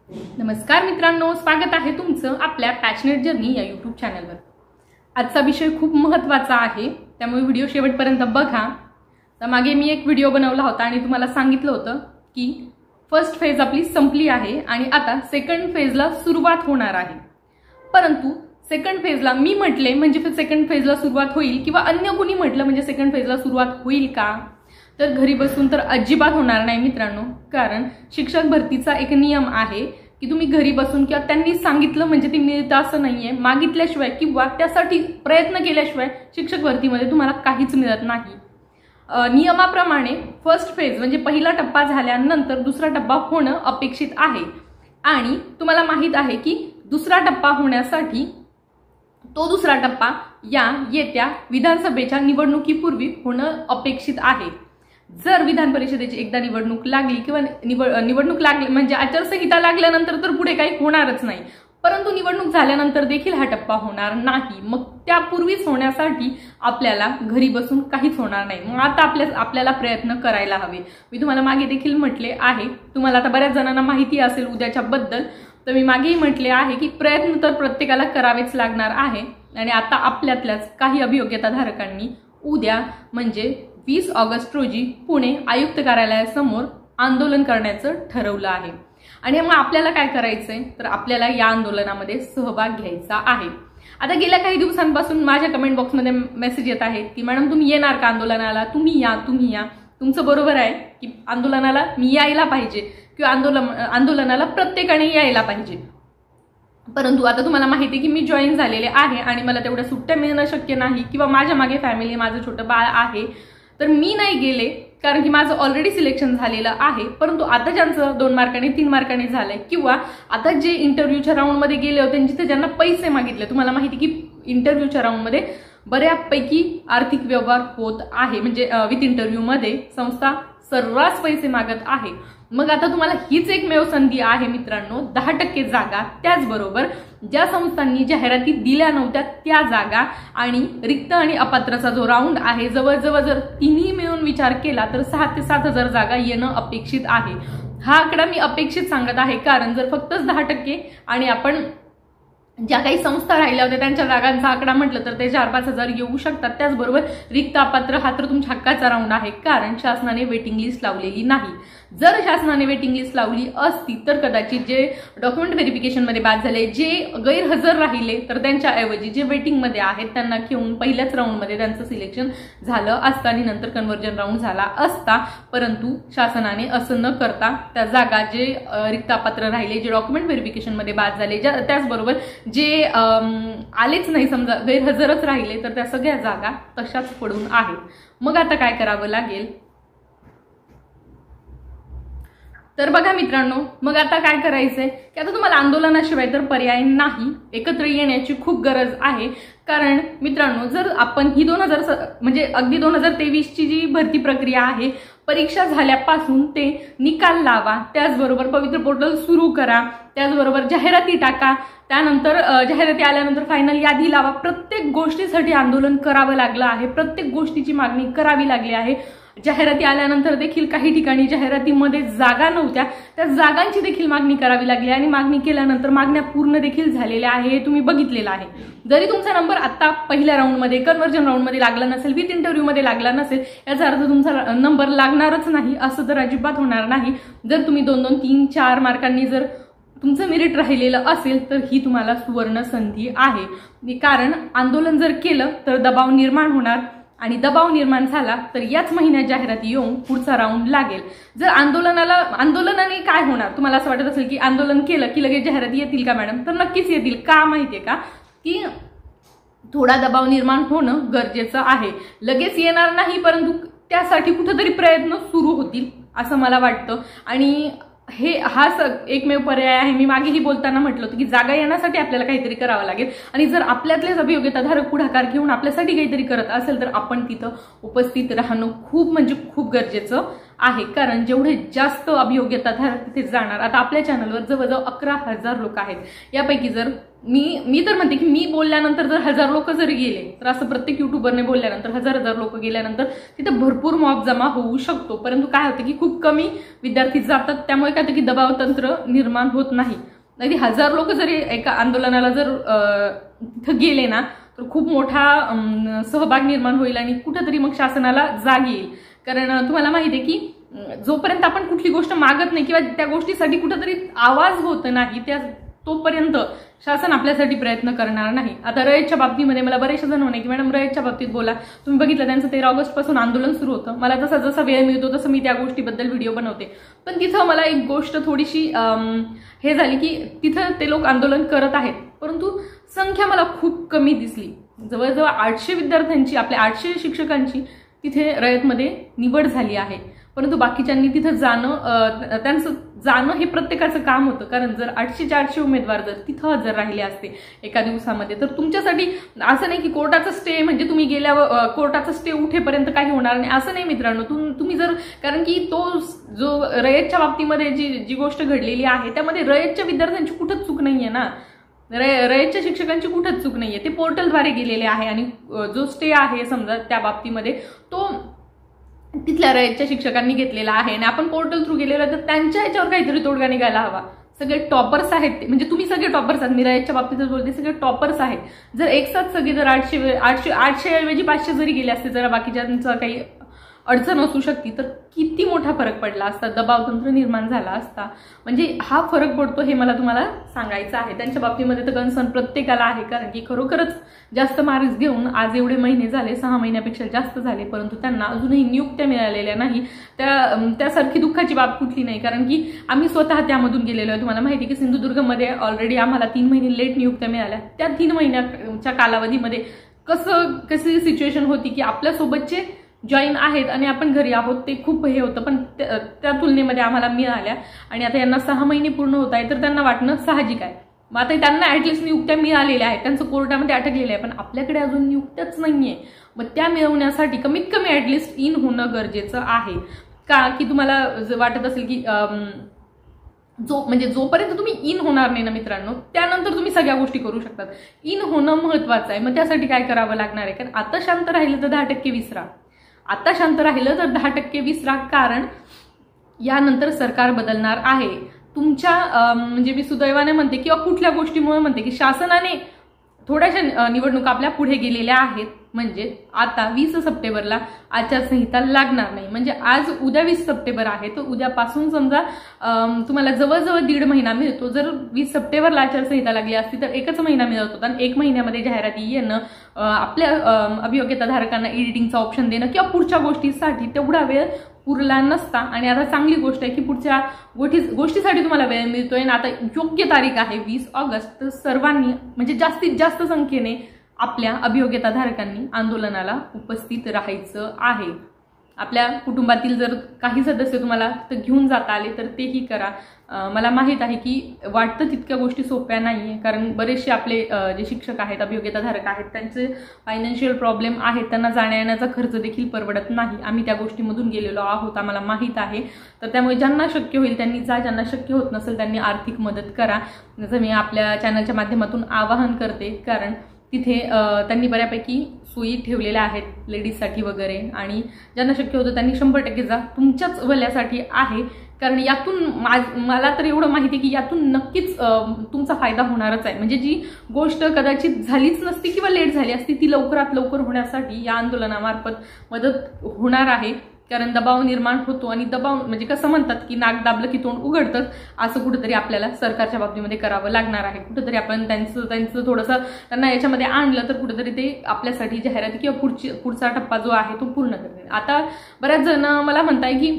नमस्कार मित्रांनो, स्वागत आहे तुमचं आपल्या पॅशनेट जर्नी या यूट्यूब चॅनलवर। आजचा विषय खूप महत्त्वाचा आहे, त्यामुळे व्हिडिओ शेवटपर्यंत बघा। तर मागे मी एक व्हिडिओ बनवला होता आणि तुम्हाला सांगितलं होतं की फर्स्ट फेज आपली संपली आहे आणि आता सेकंड फेजला सुरुवात होणार आहे। परंतु सेकंड फेजला मी म्हटले म्हणजे सेकंड फेजला सुरुवात होईल किंवा अन्य कोणी म्हटलं म्हणजे सेकंड फेजला सुरुवात होईल का, तर घरी बसून तर अजिबात होणार नाही मित्रांनो। कारण शिक्षक भरतीचा एक नियम आहे की तुम्ही घरी बसून किंवा त्यांनी सांगितलं म्हणजे ती मिळतं असं नाहीये। मागितल्याशिवाय किंवा त्यासाठी प्रयत्न केल्याशिवाय शिक्षक भरतीमध्ये तुम्हाला काहीच मिळत नाही। नियमाप्रमाणे फर्स्ट फेज म्हणजे पहिला टप्पा झाल्यानंतर दुसरा टप्पा होणं अपेक्षित आहे आणि तुम्हाला माहित आहे की दुसरा टप्पा होण्यासाठी तो दुसरा टप्पा या येत्या विधानसभेच्या निवडणुकीपूर्वी होणं अपेक्षित आहे। जर विधान परिषदेची एकदा निवडणूक लागली किंवा निवडणूक लागली म्हणजे आचारसंहिता लागल्यानंतर तर पुढे काही होणारच नाही, परंतु निवडणूक झाल्यानंतर देखील हा टप्पा होणार नाही। मग त्यापूर्वीच होण्यासाठी आपल्याला घरी बसून काहीच होणार नाही। मग आता आपल्याला प्रयत्न करायला हवे। मी तुम्हाला मागे देखील म्हटले आहे, तुम्हाला आता बऱ्याच जणांना माहिती असेल उद्याच्या बद्दल, तर मी मागेही म्हटले आहे की प्रयत्न तर प्रत्येकाला करावेच लागणार आहे। आणि आता आपल्यातल्याच काही अभियोग्यताधारकांनी उद्या म्हणजे 20 ऑगस्ट रोजी पुणे आयुक्त कार्यालयासमोर आंदोलन करण्याचं ठरवलं आहे। आणि मग आपल्याला काय करायचंय, तर आपल्याला या आंदोलनामध्ये सहभाग घ्यायचा आहे। आता गेल्या काही दिवसांपासून माझ्या कमेंट बॉक्समध्ये मेसेज येत आहेत की मॅडम तुम्ही येणार का आंदोलनाला, तुम्ही या। तुमचं बरोबर आहे की आंदोलनाला मी यायला पाहिजे किंवा आंदोलनाला प्रत्येकाने यायला पाहिजे। परंतु आता तुम्हाला माहिती आहे की मी जॉईन झालेले आहे आणि मला तेवढ्या सुट्ट्या मिळणं शक्य नाही किंवा माझ्या मागे फॅमिली, माझं छोटं बाळ आहे, तर मी नाही गेले कारण की माझं ऑलरेडी सिलेक्शन झालेलं आहे। परंतु आता ज्यांचं 2 मार्काने 3 मार्काने झालंय किंवा आता जे इंटरव्ह्यूच्या राऊंडमध्ये गेले होते जिथे ज्यांना पैसे मागितले, तुम्हाला माहिती की इंटरव्ह्यूच्या राऊंडमध्ये बऱ्यापैकी आर्थिक व्यवहार होत आहे, म्हणजे विथ इंटरव्ह्यूमध्ये संस्था सर्रास पैसे मागत आहे। मग आता तुम्हाला हीच एकमेव संधी आहे मित्रांनो, 10% जागा, त्याचबरोबर ज्या संस्थांनी जाहिराती दिल्या नव्हत्या त्या जागा आणि रिक्त आणि अपात्रचा जो राऊंड आहे, जवळजवळ जर तिन्ही मिळून विचार केला तर 6 ते 7 हजार जागा येणं अपेक्षित आहे। हा आकडा मी अपेक्षित सांगत आहे कारण जर फक्तच 10% आणि आपण ज्या काही संस्था राहिल्या होत्या त्यांच्या जागांचा आकडा म्हटलं तर ते 4-5 हजार येऊ शकतात। त्याचबरोबर रिक्त अपात्र हा तर तुमच्या हक्काचा राऊंड आहे कारण शासनाने वेटिंग लिस्ट लावलेली नाही। जर शासनाने वेटिंग लिस्ट लावली असती तर कदाचित जे डॉक्युमेंट व्हेरिफिकेशन मध्ये बाद झाले, जे गैरहजर राहिले, तर त्यांच्या ऐवजी जे वेटिंग मध्ये आहेत त्यांना घेऊन पहिल्याच राऊंड मध्ये त्यांचं सिलेक्शन झालं असतं आणि नंतर कन्व्हर्जन राऊंड झाला असता। परंतु शासनाने असं न करता त्या जागा जे रिक्त अपात्र राहिले, जे डॉक्युमेंट व्हेरिफिकेशन मध्ये बाद झाले, त्याचबरोबर जे आलेच नाही, समजा गैरहजरच राहिले, तर त्या सगळ्या जागा तशाच पडून आहेत। मग आता काय करावं लागेल, तर बघा मित्रांनो, मग आता काय करायचंय की आता तुम्हाला आंदोलनाशिवाय तर पर्याय नाही, एकत्र येण्याची खूप गरज आहे। कारण मित्रांनो, जर आपण ही 2023 ची जी भरती प्रक्रिया आहे, परीक्षा झाल्यापासून ते निकाल लावा, त्याचबरोबर पवित्र पोर्टल सुरू करा, त्याचबरोबर जाहिराती टाका, त्यानंतर जाहिराती आल्यानंतर फायनल यादी लावा, प्रत्येक गोष्टीसाठी आंदोलन करावं लागलं आहे, प्रत्येक गोष्टीची मागणी करावी लागली आहे। जाहिराती आल्यानंतर देखील काही ठिकाणी जाहिरातीमध्ये जागा नव्हत्या, त्या जागांची देखील मागणी करावी लागली आणि मागणी केल्यानंतर मागण्या पूर्ण देखील झालेल्या आहे, हे तुम्ही बघितलेलं आहे। जरी तुमचा नंबर आता पहिल्या राऊंडमध्ये कन्व्हर्जन राऊंडमध्ये लागला नसेल, विथ इंटरव्ह्यूमध्ये लागला नसेल, याचा अर्थ तुमचा नंबर लागणारच नाही असं तर अजिबात होणार नाही। जर तुम्ही 2-2, 3-4 मार्कांनी जर तुमचं मेरिट राहिलेलं असेल तर ही तुम्हाला सुवर्ण संधी आहे। कारण आंदोलन जर केलं तर दबाव निर्माण होणार आणि दबाव निर्माण झाला तर याच महिन्यात जाहिराती येऊन पुढचा राऊंड लागेल। जर आंदोलनाने काय होणार, तुम्हाला असं वाटत असेल की आंदोलन केलं की लगेच जाहिराती येतील का मॅडम, तर नक्कीच येतील। का माहितीये का, की थोडा दबाव निर्माण होणं गरजेचं आहे। लगेच येणार नाही, परंतु त्यासाठी कुठेतरी प्रयत्न सुरू होतील असं मला वाटतं। आणि हा एकमेव पर्याय आहे। मी मागेही बोलताना म्हटलं होतं की जागा येण्यासाठी आपल्याला काहीतरी करावं लागेल आणि जर आपल्यातलेच अभियोग्यताधारक पुढाकार घेऊन आपल्यासाठी काहीतरी करत असेल तर आपण तिथं उपस्थित राहणं खूप म्हणजे खूप गरजेचं आहे, कारण जेवढे जास्त अभियोग्यताधारक तिथे जाणार, आता आपल्या चॅनलवर जवळजवळ 11,000 लोक आहेत, यापैकी जर मी तर म्हणते की मी बोलल्यानंतर जर 1000 लोक जरी गेले, तर असं प्रत्येक युट्यूबरने बोलल्यानंतर 1000 लोक गेल्यानंतर तिथे भरपूर मॉब जमा होऊ शकतो, परंतु काय होतं की खूप कमी विद्यार्थी जातात, त्यामुळे काय होतं की दबाव तंत्र निर्माण होत नाही. अगदी 1000 लोक जरी एका आंदोलनाला जर तिथं गेले ना, तर खूप मोठा सहभाग निर्माण होईल आणि कुठेतरी मग शासनाला जाग येईल. कारण तुम्हाला माहिती आहे की जोपर्यंत आपण कुठली गोष्ट मागत नाही किंवा त्या गोष्टीसाठी कुठेतरी आवाज होत नाही, तोपर्यंत शासन आपल्यासाठी प्रयत्न करणार नाही. आता रयतच्या बाबतीमध्ये मला बरेचसे जण म्हणे की मॅडम रयतच्या बाबतीत बोला, तुम्ही बघितलं त्यांचं 13 ऑगस्ट पासून आंदोलन सुरू होतं. मला जसा जसा वेळ मिळतो तसं मी त्या गोष्टीबद्दल व्हिडिओ बनवते, पण तिथं मला एक गोष्ट थोडीशी हे झाली की तिथं ते लोक आंदोलन करत आहेत, परंतु संख्या मला खूप कमी दिसली. जवळजवळ 800 विद्यार्थ्यांची, आपल्या 800 शिक्षकांची तिथे रयतमध्ये निवड झाली आहे, परंतु बाकीच्यांनी तिथं त्यांचं जाणं हे प्रत्येकाचं काम होतं. कारण जर 800 उमेदवार जर तिथं हजर राहिले असते एका दिवसामध्ये, तर तुमच्यासाठी असं नाही की कोर्टाचा स्टे म्हणजे तुम्ही गेल्यावर कोर्टाचा स्टे उठेपर्यंत काही होणार नाही, असं नाही मित्रांनो. तुम्ही जर, कारण की तो जो रयतच्या बाबतीमध्ये जी गोष्ट घडलेली आहे त्यामध्ये रयतच्या विद्यार्थ्यांची कुठंच चूक नाहीये ना, रयतच्या शिक्षकांची कुठंच चूक नाहीये, ते पोर्टलद्वारे गेलेले आहे आणि जो स्टे आहे समजा त्या बाबतीमध्ये तो तिथल्या रयतच्या शिक्षकांनी घेतलेला आहे आणि आपण पोर्टल थ्रू गेलेलो तर त्यांच्या ह्याच्यावर काहीतरी तोडगा निघायला हवा. सगळे टॉपर्स आहेत ते, म्हणजे तुम्ही सगळे टॉपर्स आहात, मी रयतच्या बाबतीतच बोलते, सगळे टॉपर्स आहेत. जर एक साथ सगळे जर 800 ऐवजी 500 जरी गेले असते, जरा बाकीच्यांचा काही अडचण असू शकते, तर किती मोठा फरक पडला असता, दबाव तंत्र निर्माण झाला असता. म्हणजे हा फरक पडतो हे मला तुम्हाला सांगायचं आहे. त्यांच्या बाबतीमध्ये तर कन्सर्न प्रत्येकाला आहे, कारण की खरोखरच जास्त मार्क्स घेऊन आज एवढे महिने झाले, 6 महिन्यापेक्षा जास्त झाले, परंतु त्यांना अजूनही नियुक्त्या मिळालेल्या नाही. त्यासारखी दुःखाची बाब कुठली नाही, कारण की आम्ही स्वतः त्यामधून गेलेलो आहे. तुम्हाला माहिती आहे की सिंधुदुर्गमध्ये ऑलरेडी आम्हाला 3 महिने लेट नियुक्त्या मिळाल्या. त्या 3 महिन्याच्या कालावधीमध्ये कशी सिच्युएशन होती की आपल्यासोबतचे जॉईन आहेत आणि आपण घरी आहोत, ते खूप हे होतं, पण त्या तुलनेमध्ये आम्हाला मिळाल्या. आणि आता यांना 6 महिने पूर्ण होत आहे, तर त्यांना वाटणं साहजिक आहे. मग आता त्यांना ऍटलिस्ट नियुक्त्या मिळालेल्या आहेत, त्यांचं कोर्टामध्ये अटकलेलं आहे, पण आपल्याकडे अजून नियुक्त्याच नाहीये. मग त्या मिळवण्यासाठी कमीत कमी ऍटलिस्ट इन होणं गरजेचं आहे. का की तुम्हाला वाटत असेल की जोपर्यंत तुम्ही इन होणार नाही ना मित्रांनो, त्यानंतर तुम्ही सगळ्या गोष्टी करू शकतात. इन होणं महत्वाचं आहे. मग त्यासाठी काय करावं लागणार आहे, कारण आता शांत राहिलं तर 10% विसरा, आता शांत राहिलं तर 10% विसरा, कारण यानंतर सरकार बदलणार आहे. तुमच्या म्हणजे मी सुदैवाने म्हणते किंवा कुठल्या गोष्टीमुळे म्हणते की शासनाने थोड्याशा निवडणुका आपल्या पुढे गेलेल्या आहेत, म्हणजे आता 20 सप्टेंबरला आचारसंहिता लागणार नाही. म्हणजे आज उद्या 20 सप्टेंबर आहे, तर उद्यापासून समजा तुम्हाला जवळजवळ 1.5 महिना मिळतो. जर 20 सप्टेंबरला आचारसंहिता लागली असती तर 1च महिना मिळत होता, आणि 1 महिन्यामध्ये जाहिराती येणं, आपल्या अभियोग्यताधारकांना एडिटिंगचा ऑप्शन देणं किंवा पुढच्या गोष्टीसाठी तेवढा वेळ पुरला नसता. आणि आता चांगली गोष्ट आहे की पुढच्या गोष्टीसाठी तुम्हाला वेळ मिळतोय. आणि आता योग्य तारीख आहे 20 ऑगस्ट, तर सर्वांनी म्हणजे जास्तीत जास्त संख्येने आपल्या अभियोग्यताधारकांनी आंदोलनाला उपस्थित राहायचं आहे. आपल्या कुटुंबातील जर काही सदस्य तुम्हाला तिथं घेऊन जाता आले तर तेही करा. मला माहीत आहे की वाटतं तितक्या गोष्टी सोप्या नाहीये, कारण बरेचसे आपले जे शिक्षक आहेत, अभियोग्यताधारक आहेत, त्यांचे फायनान्शियल प्रॉब्लेम आहेत, त्यांना जाण्या येण्याचा खर्च देखील परवडत नाही. आम्ही त्या गोष्टीमधून गेलेलो आहोत, आम्हाला माहीत आहे. तर त्यामुळे ज्यांना शक्य होईल त्यांनी जा, ज्यांना शक्य होत नसेल त्यांनी आर्थिक मदत करा, जसं मी आपल्या चॅनलच्या माध्यमातून आवाहन करते. कारण तिथे त्यांनी बऱ्यापैकी सोयी ठेवलेल्या आहेत लेडीजसाठी वगैरे, आणि ज्यांना शक्य होतं त्यांनी 100% जा, तुमच्याच भल्यासाठी आहे. कारण यातून मला तर एवढं माहिती आहे की यातून नक्कीच तुमचा फायदा होणारच आहे. म्हणजे जी गोष्ट कदाचित झालीच नसती किंवा लेट झाली असती, ती लवकरात लवकर होण्यासाठी या आंदोलनामार्फत मदत होणार आहे. कारण दबाव निर्माण होतो, आणि दबाव म्हणजे कसं म्हणतात की नाक दाबलं की तोंड उघडतं, असं कुठेतरी आपल्याला सरकारच्या बाबतीमध्ये करावं लागणार आहे. कुठेतरी आपण त्यांचं थोडंसं त्यांना याच्यामध्ये आणलं तर कुठेतरी ते आपल्यासाठी जाहिराती किंवा पुढचा टप्पा जो आहे तो पूर्ण करतील. आता बऱ्याच जण मला म्हणताय की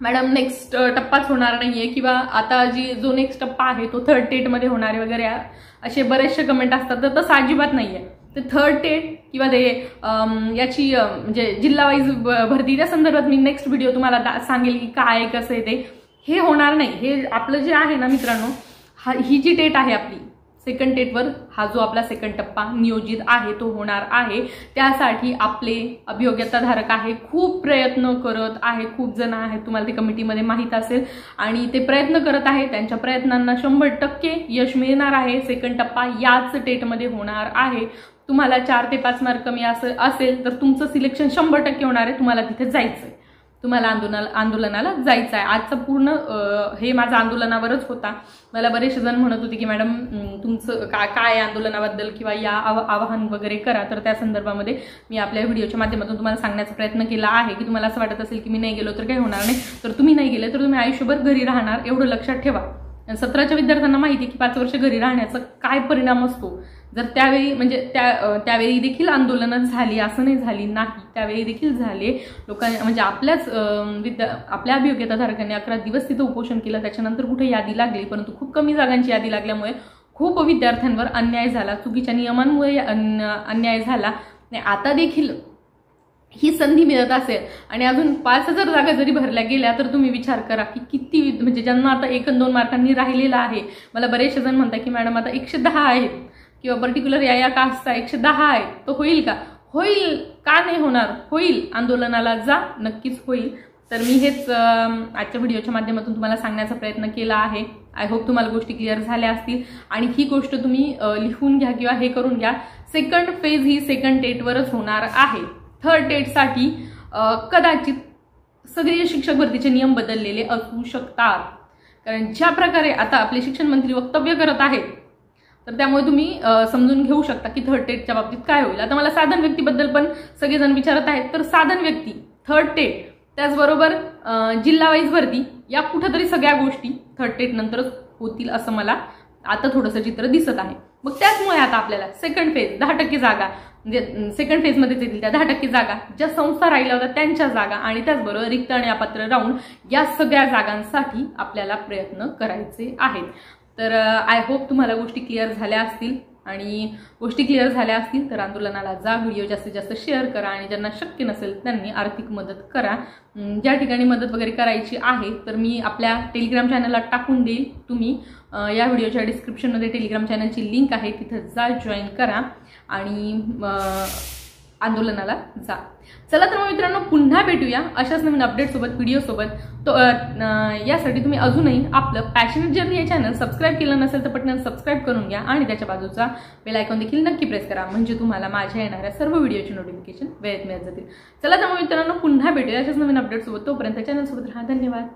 मॅडम नेक्स्ट टप्पाच होणार नाहीये, किंवा आता जो नेक्स्ट टप्पा आहे तो 3rd टेटमध्ये होणार आहे वगैरे, असे बरेचसे कमेंट असतात. तर तसं अजिबात नाहीये. तर 3rd टेट किंवा ते याची म्हणजे जिल्हा वाईज भरती, त्या संदर्भात मी नेक्स्ट व्हिडिओ तुम्हाला सांगेल की काय कसं आहे ते. हे होणार नाही. हे आपलं जे आहे ना मित्रांनो, ही जी टेट आहे आपली सेकंड टेटवर हा जो आपला सेकंड टप्पा नियोजित आहे तो होणार आहे। त्यासाठी आपले अभियोग्यताधारक आहे खूप प्रयत्न करत आहे, खूप जण आहेत, तुम्हाला ते कमिटीमध्ये माहीत असेल, आणि ते प्रयत्न करत आहे। त्यांच्या प्रयत्नांना 100% यश मिळणार आहे। सेकंड टप्पा याच टेटमध्ये होणार आहे। तुम्हाला 4 ते 5 मार्क कमी असेल तर तुमचं सिलेक्शन 100% होणार आहे। तुम्हाला तिथे जायचंय, तुम्हाला आंदोलनाला जायचं आहे। आजचं पूर्ण हे माझं आंदोलनावरच होता। मला बरेचसे जण म्हणत होते की मॅडम तुमचं काय आंदोलनाबद्दल किंवा या आवाहन वगैरे करा, तर त्या संदर्भामध्ये मी आपल्या व्हिडिओच्या माध्यमातून तुम्हाला सांगण्याचा प्रयत्न केला आहे की तुम्हाला असं वाटत असेल की मी नाही गेलो तर काही होणार नाही, तर तुम्ही नाही गेले तर तुम्ही आयुष्यभर घरी राहणार, एवढं लक्षात ठेवा। 17च्या विद्यार्थ्यांना माहिती आहे की 5 वर्ष घरी राहण्याचा काय परिणाम असतो। जर त्यावेळी म्हणजे त्यावेळी देखील आंदोलनं झाली, असं नाही झाली नाही, त्यावेळी देखील झाले। लोकांनी म्हणजे आपल्या अभियोग्यताधारकांनी 11 दिवस तिथं उपोषण केलं, त्याच्यानंतर कुठे यादी लागली, परंतु खूप कमी जागांची यादी लागल्यामुळे खूप विद्यार्थ्यांवर अन्याय झाला, चुकीच्या नियमांमुळे अन्याय झाला। आता देखील ही संधी मिळत असेल आणि अजून 5000 जागा जरी भरल्या गेल्या तर तुम्ही विचार करा की किती म्हणजे ज्यांना आता 1 आणि 2 मार्कांनी राहिलेला आहे। मला बरेचसे जण म्हणतात की मॅडम आता 110 आहेत किंवा पर्टिक्युलर या कास्टचा 110 आहे, तो होईल का? होईल, का नाही होणार? होईल। आंदोलनाला जा, नक्कीच होईल। तर मी हेच आजच्या व्हिडिओच्या माध्यमातून तुम्हाला सांगण्याचा प्रयत्न केला आहे। आय होप तुम्हाला गोष्टी क्लिअर झाल्या असतील आणि ही गोष्ट तुम्ही लिहून घ्या किंवा हे करून घ्या। सेकंड फेज ही सेकंड टेटवरच होणार आहे। थर्ड टेटसाठी कदाचित सगळे शिक्षक भरतीचे नियम बदललेले असू शकतात, कारण ज्या प्रकारे आता आपले शिक्षण मंत्री वक्तव्य करत आहेत तर त्यामुळे तुम्ही समजून घेऊ शकता की थर्ड टेटच्या बाबतीत काय होईल। आता मला साधन व्यक्तीबद्दल पण सगळेजण विचारत आहेत, तर साधन व्यक्ती, थर्ड टेट, त्याचबरोबर जिल्हा वाईज भरती, या कुठेतरी सगळ्या गोष्टी थर्ड टेट नंतरच होतील असं मला आता थोडंसं चित्र दिसत आहे। मग त्याचमुळे आता आपल्याला सेकंड फेज 10% जागा म्हणजे सेकंड फेजमध्येच येतील त्या 10% जागा, ज्या संस्था राहिल्या होत्या त्यांच्या जागा, आणि त्याचबरोबर रिक्त आणि अपात्र राहून या सगळ्या जागांसाठी आपल्याला प्रयत्न करायचे आहेत। तर आय होप तुम्हाला गोष्टी क्लिअर झाल्या असतील, आणि गोष्टी क्लिअर झाल्या असतील तर आंदोलनाला जा, व्हिडिओ जास्तीत जास्त शेअर करा, आणि ज्यांना शक्य नसेल त्यांनी आर्थिक मदत करा। ज्या ठिकाणी मदत वगैरे करायची आहे तर मी आपल्या टेलिग्राम चॅनलला टाकून देईल, तुम्ही या व्हिडिओच्या डिस्क्रिप्शनमध्ये टेलिग्राम चॅनलची लिंक आहे, तिथं जा, जॉईन करा आणि आंदोलनाला जा। चला तर मग मित्रांनो, पुन्हा भेटूया अशाच नवीन अपडेटसोबत, व्हिडिओसोबत। तो यासाठी तुम्ही अजूनही आपलं पॅशनेट जर्नी हे चॅनल सबस्क्राईब केलं नसेल तर पटकन सबस्क्राईब करून घ्या, आणि त्याच्या बाजूचा बेल आयकॉन देखील नक्की प्रेस करा, म्हणजे तुम्हाला माझ्या येणाऱ्या सर्व व्हिडिओची नोटिफिकेशन वेळेत मिळत जातील। चला तर मग मित्रांनो, पुन्हा भेटूया अशाच नवीन अपडेटसोबत, तोपर्यंत चॅनलसोबत राहा। धन्यवाद।